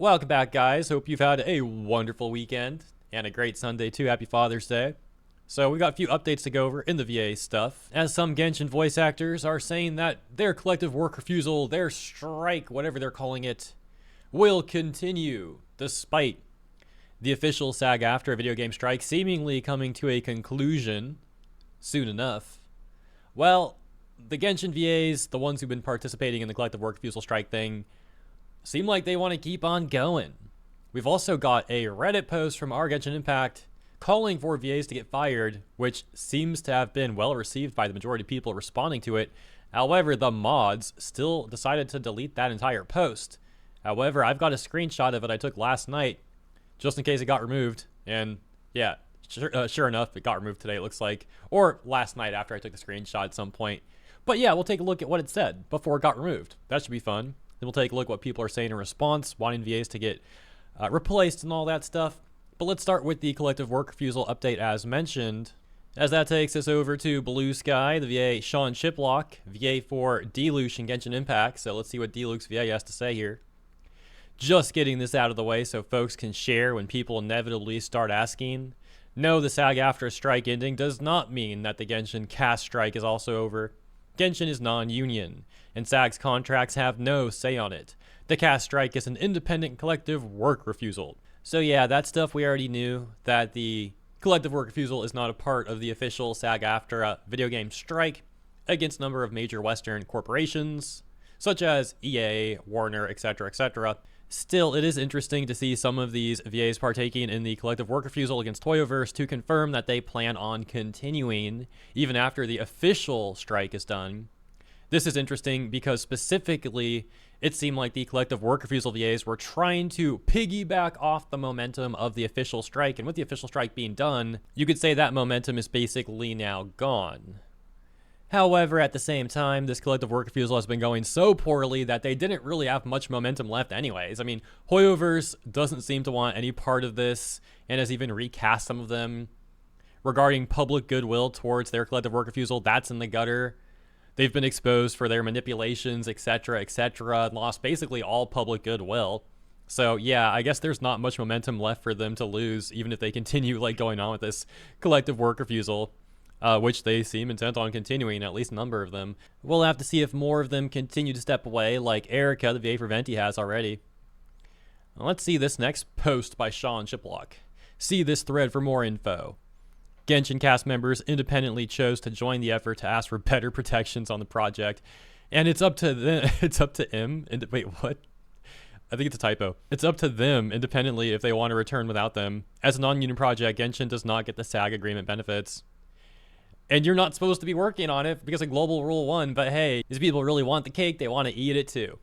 Welcome back, guys. Hope you've had a wonderful weekend and a great Sunday too. Happy Father's Day. So we got a few updates to go over in the VA stuff, as some Genshin voice actors are saying that their collective work refusal, their strike, whatever they're calling it, will continue despite the official SAG-AFTRA video game strike seemingly coming to a conclusion soon enough. Well, the Genshin VAs, the ones who've been participating in the collective work refusal strike thing, seem like they want to keep on going. We've also got a Reddit post from our Genshin Impact calling for VAs to get fired, which seems to have been well received by the majority of people responding to it. However, the mods still decided to delete that entire post. However, I've got a screenshot of it I took last night just in case it got removed. And yeah, sure enough, it got removed today, it looks like. Or last night after I took the screenshot at some point. But yeah, we'll take a look at what it said before it got removed. That should be fun. Then we'll take a look at what people are saying in response, wanting VAs to get replaced and all that stuff. But let's start with the collective work refusal update as mentioned, as that takes us over to Blue Sky, the VA Sean Chiplock, VA for Deluxe and Genshin Impact. So let's see what Deluxe VA has to say here. Just getting this out of the way so folks can share when people inevitably start asking. No, the SAG-AFTRA strike ending does not mean that the Genshin cast strike is also over. Genshin is non-union, and SAG's contracts have no say on it. The cast strike is an independent collective work refusal. So yeah, that stuff we already knew, that the collective work refusal is not a part of the official SAG-AFTRA video game strike against a number of major Western corporations, such as EA, Warner, etc., etc. Still, it is interesting to see some of these VAs partaking in the collective work refusal against Toyoverse to confirm that they plan on continuing even after the official strike is done. This is interesting because specifically, it seemed like the collective work refusal VAs were trying to piggyback off the momentum of the official strike, and with the official strike being done, you could say that momentum is basically now gone. However, at the same time, this collective work refusal has been going so poorly that they didn't really have much momentum left anyways. I mean, Hoyoverse doesn't seem to want any part of this and has even recast some of them. Regarding public goodwill towards their collective work refusal, that's in the gutter. They've been exposed for their manipulations, etc., etc., and lost basically all public goodwill. So yeah, I guess there's not much momentum left for them to lose, even if they continue like going on with this collective work refusal. Which they seem intent on continuing, at least a number of them. We'll have to see if more of them continue to step away, like Erica, the VA for Venti, has already. Let's see this next post by Sean Chiplock. See this thread for more info. Genshin cast members independently chose to join the effort to ask for better protections on the project, and it's up to them. It's up to him. Wait, what? I think it's a typo. It's up to them independently if they want to return without them. As a non-union project, Genshin does not get the SAG agreement benefits. And you're not supposed to be working on it because of Global Rule 1, but hey, these people really want the cake, they want to eat it too.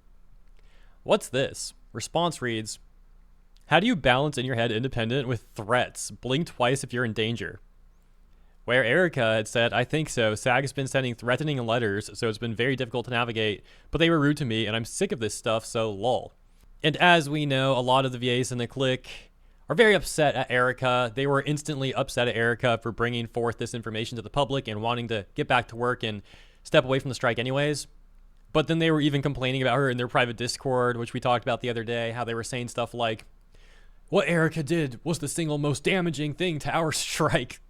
What's this? Response reads, how do you balance in your head independent with threats? Blink twice if you're in danger. Where Erica had said, I think so, SAG has been sending threatening letters, so it's been very difficult to navigate, but they were rude to me and I'm sick of this stuff, so lol. And as we know, a lot of the VAs in the clique are very upset at Erica. They were instantly upset at Erica for bringing forth this information to the public and wanting to get back to work and step away from the strike anyways. But then they were even complaining about her in their private Discord, which we talked about the other day, how they were saying stuff like, what Erica did was the single most damaging thing to our strike.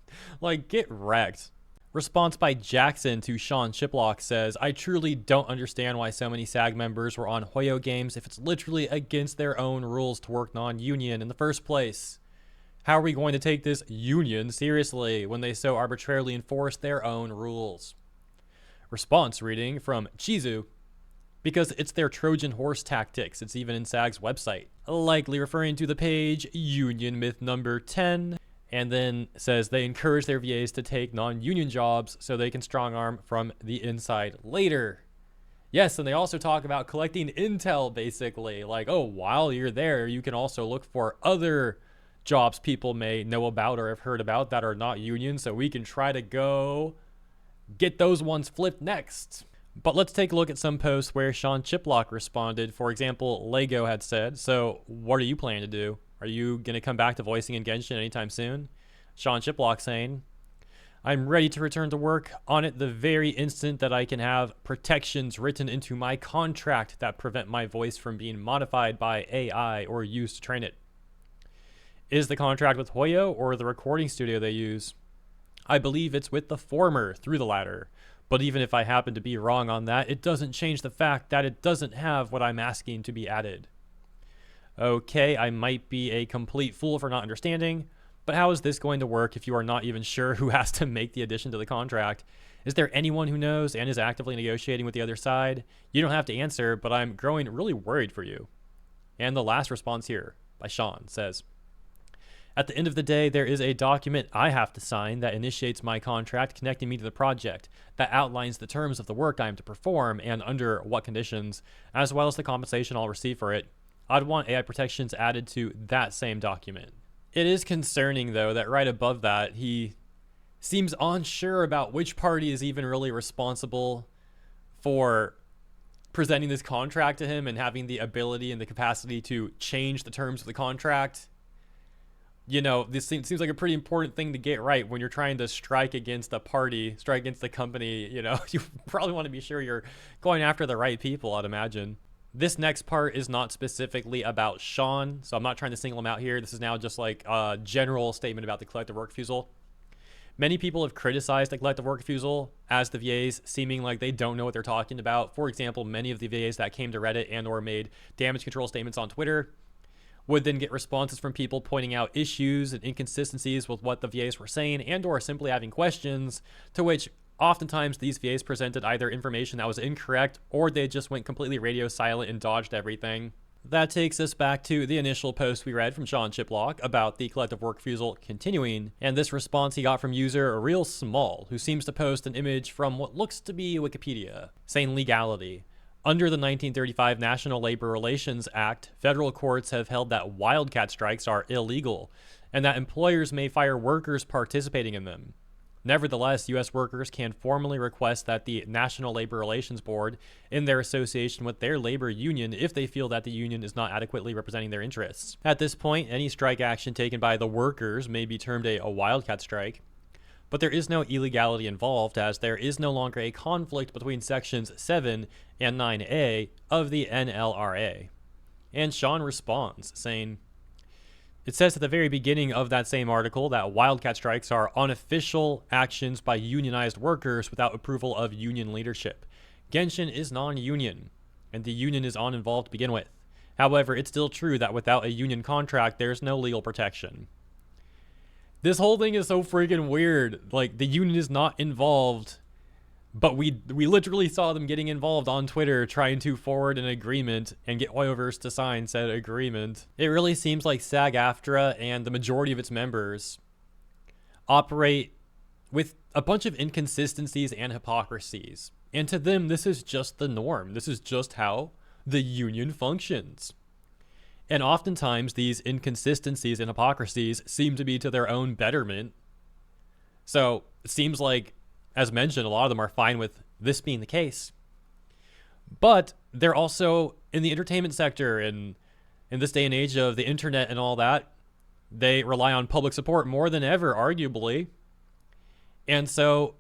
Like, get wrecked. Response by Jackson to Sean Chiplock says, I truly don't understand why so many SAG members were on Hoyo games if it's literally against their own rules to work non-union in the first place. How are we going to take this union seriously when they so arbitrarily enforce their own rules? Response reading from Chizu, because it's their Trojan horse tactics. It's even in SAG's website, likely referring to the page Union Myth number 10. And then says they encourage their VAs to take non-union jobs so they can strong arm from the inside later. Yes, and they also talk about collecting intel, basically. Like, oh, while you're there, you can also look for other jobs people may know about or have heard about that are not union, so we can try to go get those ones flipped next. But let's take a look at some posts where Sean Chiplock responded. For example, Lego had said, so what are you planning to do? Are you going to come back to voicing in Genshin anytime soon? Sean Chiplock saying, I'm ready to return to work on it the very instant that I can have protections written into my contract that prevent my voice from being modified by AI or used to train it. Is the contract with Hoyo or the recording studio they use? I believe it's with the former through the latter. But even if I happen to be wrong on that, it doesn't change the fact that it doesn't have what I'm asking to be added. Okay, I might be a complete fool for not understanding, but how is this going to work if you are not even sure who has to make the addition to the contract? Is there anyone who knows and is actively negotiating with the other side? You don't have to answer, but I'm growing really worried for you. And the last response here by Sean says, at the end of the day, there is a document I have to sign that initiates my contract connecting me to the project that outlines the terms of the work I am to perform and under what conditions, as well as the compensation I'll receive for it. I'd want AI protections added to that same document. It is concerning, though, that right above that, he seems unsure about which party is even really responsible for presenting this contract to him and having the ability and the capacity to change the terms of the contract. You know, this seems like a pretty important thing to get right when you're trying to strike against a party, strike against the company. You know, you probably want to be sure you're going after the right people, I'd imagine. This next part is not specifically about Sean, so I'm not trying to single him out here. This is now just like a general statement about the collective work refusal. Many people have criticized the collective work refusal as the VAs seeming like they don't know what they're talking about. For example, many of the VAs that came to Reddit and or made damage control statements on Twitter would then get responses from people pointing out issues and inconsistencies with what the VAs were saying and or simply having questions, to which oftentimes these VAs presented either information that was incorrect or they just went completely radio silent and dodged everything. That takes us back to the initial post we read from Sean Chiplock about the collective work refusal continuing, and this response he got from user Real Small, who seems to post an image from what looks to be Wikipedia, saying legality. Under the 1935 National Labor Relations Act, federal courts have held that wildcat strikes are illegal and that employers may fire workers participating in them. Nevertheless, U.S. workers can formally request that the National Labor Relations Board, in their association with their labor union, if they feel that the union is not adequately representing their interests. At this point, any strike action taken by the workers may be termed a wildcat strike, but there is no illegality involved as there is no longer a conflict between sections 7 and 9A of the NLRA. And Sean responds, saying, it says at the very beginning of that same article that wildcat strikes are unofficial actions by unionized workers without approval of union leadership. Genshin is non-union, and the union is uninvolved to begin with. However, it's still true that without a union contract, there's no legal protection. This whole thing is so freaking weird. Like, the union is not involved, but we literally saw them getting involved on Twitter trying to forward an agreement and get Hoyoverse to sign said agreement. It really seems like SAG-AFTRA and the majority of its members operate with a bunch of inconsistencies and hypocrisies. And to them, this is just the norm. This is just how the union functions. And oftentimes, these inconsistencies and hypocrisies seem to be to their own betterment. So it seems like, as mentioned, a lot of them are fine with this being the case. But they're also in the entertainment sector, and in this day and age of the internet and all that, they rely on public support more than ever, arguably. And so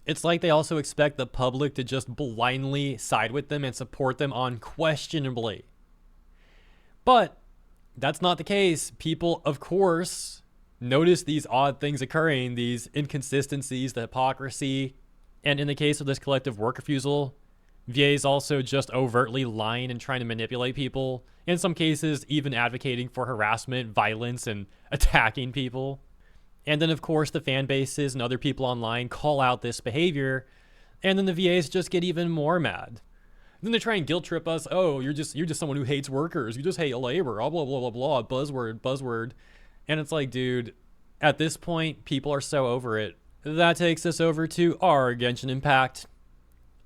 it's like they also expect the public to just blindly side with them and support them unquestionably. But that's not the case. People, of course, notice these odd things occurring, these inconsistencies, the hypocrisy. And in the case of this collective work refusal, VAs also just overtly lying and trying to manipulate people. In some cases, even advocating for harassment, violence, and attacking people. And then, of course, the fan bases and other people online call out this behavior. And then the VAs just get even more mad. Then they try and guilt trip us. Oh, you're just someone who hates workers. You just hate labor. Blah, blah, blah, blah, blah. Buzzword. And it's like, dude, at this point, people are so over it. That takes us over to our Genshin Impact.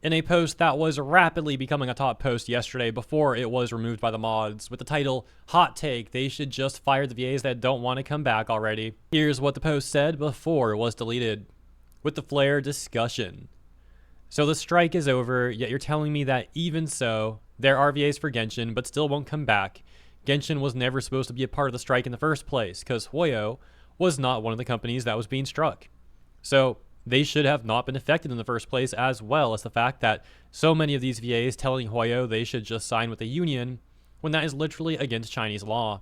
In a post that was rapidly becoming a top post yesterday before it was removed by the mods, with the title, Hot Take, they should just fire the VAs that don't want to come back already. Here's what the post said before it was deleted. With the flare discussion. So the strike is over, yet you're telling me that even so, there are VAs for Genshin, but still won't come back. Genshin was never supposed to be a part of the strike in the first place, because Hoyo was not one of the companies that was being struck. So they should have not been affected in the first place, as well as the fact that so many of these VAs telling Hoyo they should just sign with a union when that is literally against Chinese law.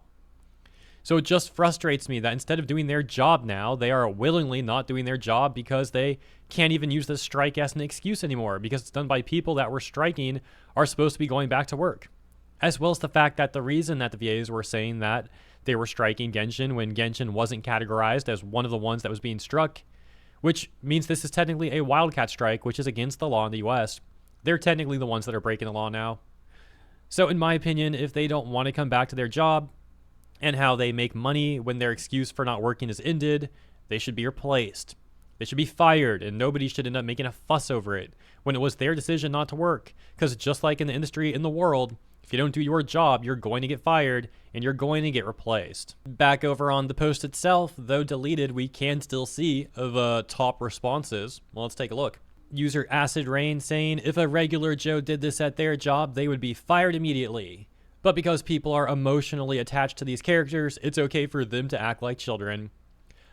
So it just frustrates me that instead of doing their job now, they are willingly not doing their job because they can't even use the strike as an excuse anymore, because it's done by people that were striking are supposed to be going back to work. As well as the fact that the reason that the VAs were saying that they were striking Genshin when Genshin wasn't categorized as one of the ones that was being struck, which means this is technically a wildcat strike, which is against the law in the US. They're technically the ones that are breaking the law now. So in my opinion, if they don't want to come back to their job and how they make money when their excuse for not working is ended, they should be replaced. They should be fired, and nobody should end up making a fuss over it when it was their decision not to work. Because just like in the industry, in the world, if you don't do your job, you're going to get fired and you're going to get replaced. Back over on the post itself, though deleted, we can still see the top responses. Well, let's take a look. User Acid Rain saying, if a regular Joe did this at their job, they would be fired immediately. But because people are emotionally attached to these characters, it's okay for them to act like children.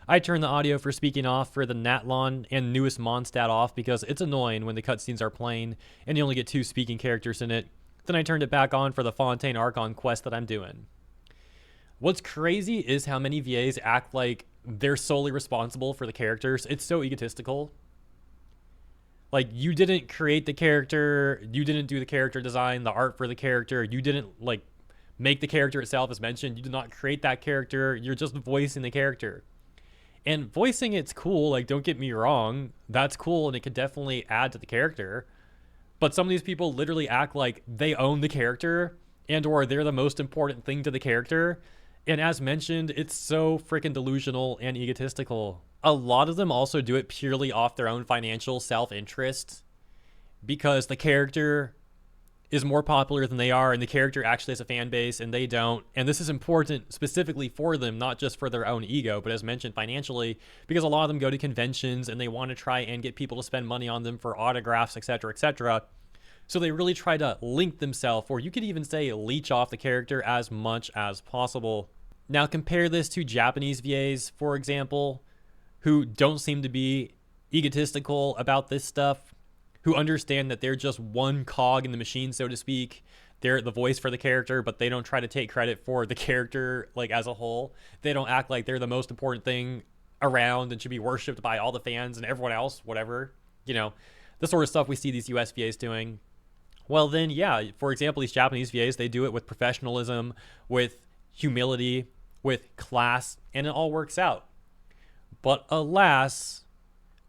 I turned the audio for speaking off for the Natlon and newest Mondstadt off because it's annoying when the cutscenes are playing and you only get 2 speaking characters in it. Then I turned it back on for the Fontaine Archon quest that I'm doing. What's crazy is how many VAs act like they're solely responsible for the characters. It's so egotistical. Like, you didn't create the character, you didn't do the character design, the art for the character, you didn't, like, make the character itself as mentioned, you did not create that character, you're just voicing the character. And voicing it's cool, like, don't get me wrong, that's cool and it could definitely add to the character. But some of these people literally act like they own the character and or they're the most important thing to the character. And as mentioned, it's so freaking delusional and egotistical. A lot of them also do it purely off their own financial self-interest because the character is more popular than they are and the character actually has a fan base and they don't. And this is important specifically for them, not just for their own ego, but as mentioned financially, because a lot of them go to conventions and they want to try and get people to spend money on them for autographs, etc., etc. So they really try to link themselves, or you could even say leech off the character as much as possible. Now compare this to Japanese VAs, for example, who don't seem to be egotistical about this stuff, who understand that they're just one cog in the machine, so to speak. They're the voice for the character, but they don't try to take credit for the character like as a whole. They don't act like they're the most important thing around and should be worshipped by all the fans and everyone else, whatever. You know, the sort of stuff we see these US VAs doing. Well then, yeah, for example, these Japanese VAs, they do it with professionalism, with humility, with class, and it all works out. But alas,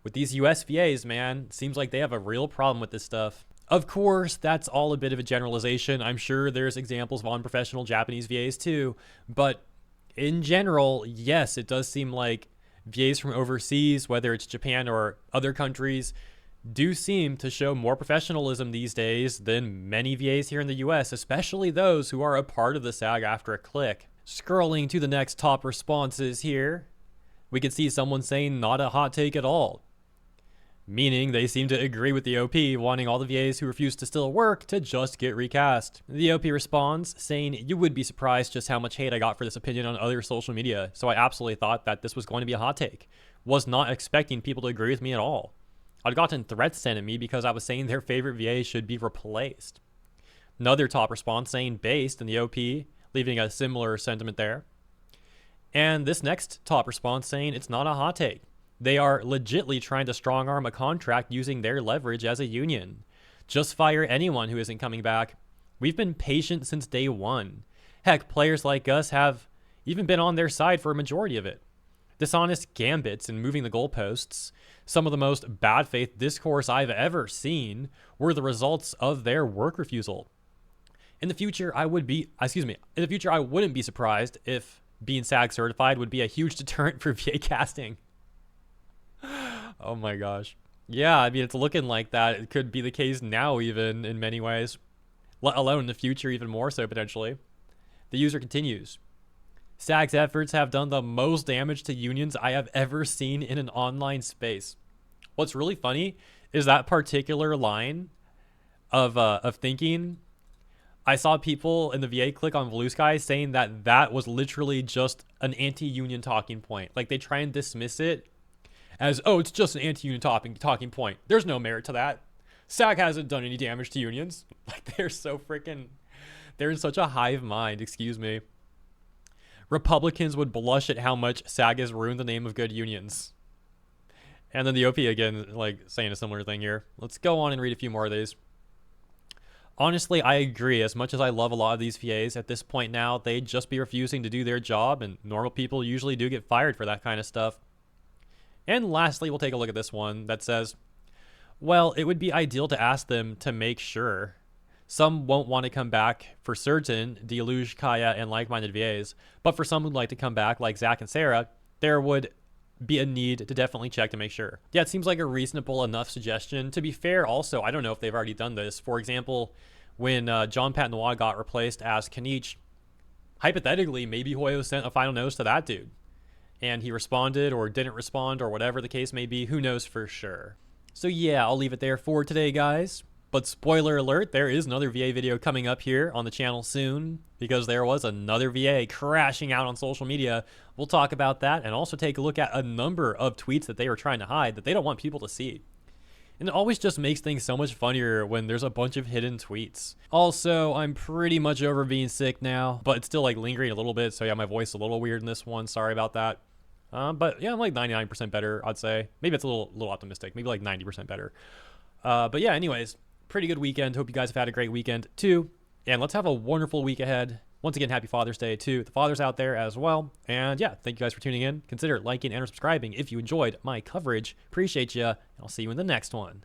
with these US VAs, man, seems like they have a real problem with this stuff. Of course, that's all a bit of a generalization. I'm sure there's examples of unprofessional Japanese VAs too. But in general, yes, it does seem like VAs from overseas, whether it's Japan or other countries, do seem to show more professionalism these days than many VAs here in the US, especially those who are a part of the SAG-AFTRA clique. Scrolling to the next top responses here, we could see someone saying not a hot take at all. Meaning they seem to agree with the OP, wanting all the VAs who refuse to still work to just get recast. The OP responds, saying, you would be surprised just how much hate I got for this opinion on other social media, so I absolutely thought that this was going to be a hot take. Was not expecting people to agree with me at all. I'd gotten threats sent at me because I was saying their favorite VA should be replaced. Another top response saying based in the OP, leaving a similar sentiment there. And this next top response saying it's not a hot take. They are legitly trying to strong arm a contract using their leverage as a union. Just fire anyone who isn't coming back. We've been patient since day one. Heck, players like us have even been on their side for a majority of it. Dishonest gambits and moving the goalposts, some of the most bad faith discourse I've ever seen, were the results of their work refusal. In the future, I wouldn't be surprised if being SAG certified would be a huge deterrent for VA casting. Oh my gosh. Yeah, I mean, it's looking like that. It could be the case now even in many ways, let alone in the future even more so potentially. The user continues. SAG's efforts have done the most damage to unions I have ever seen in an online space. What's really funny is that particular line of thinking. I saw people in the VA click on Blue Sky saying that that was literally just an anti-union talking point. Like they try and dismiss it as, oh, it's just an anti-union talking point. There's no merit to that. SAG hasn't done any damage to unions. Like, they're in such a hive mind, excuse me. Republicans would blush at how much SAG has ruined the name of good unions. And then the OP again, like, saying a similar thing here. Let's go on and read a few more of these. Honestly, I agree. As much as I love a lot of these VAs, at this point now, they'd just be refusing to do their job, and normal people usually do get fired for that kind of stuff. And lastly, we'll take a look at this one that says, well, it would be ideal to ask them to make sure. Some won't want to come back for certain, Deluge, Kaya, and like-minded VAs, but for some who'd like to come back, like Zach and Sarah, there would be a need to definitely check to make sure. Yeah, it seems like a reasonable enough suggestion. To be fair, also, I don't know if they've already done this. For example, when John Patnois got replaced as Kanich, hypothetically, maybe Hoyo sent a final notice to that dude, and he responded or didn't respond or whatever the case may be. Who knows for sure? So yeah, I'll leave it there for today, guys. But spoiler alert, there is another VA video coming up here on the channel soon, because there was another VA crashing out on social media. We'll talk about that and also take a look at a number of tweets that they were trying to hide that they don't want people to see. And it always just makes things so much funnier when there's a bunch of hidden tweets. Also, I'm pretty much over being sick now, but it's still like lingering a little bit. So yeah, my voice is a little weird in this one. Sorry about that. But yeah, I'm like 99% better, I'd say. Maybe it's a little optimistic. Maybe like 90% better. But yeah, anyways, pretty good weekend. Hope you guys have had a great weekend too. And let's have a wonderful week ahead. Once again, happy Father's Day to the fathers out there as well. And yeah, thank you guys for tuning in. Consider liking and subscribing if you enjoyed my coverage. Appreciate you. And I'll see you in the next one.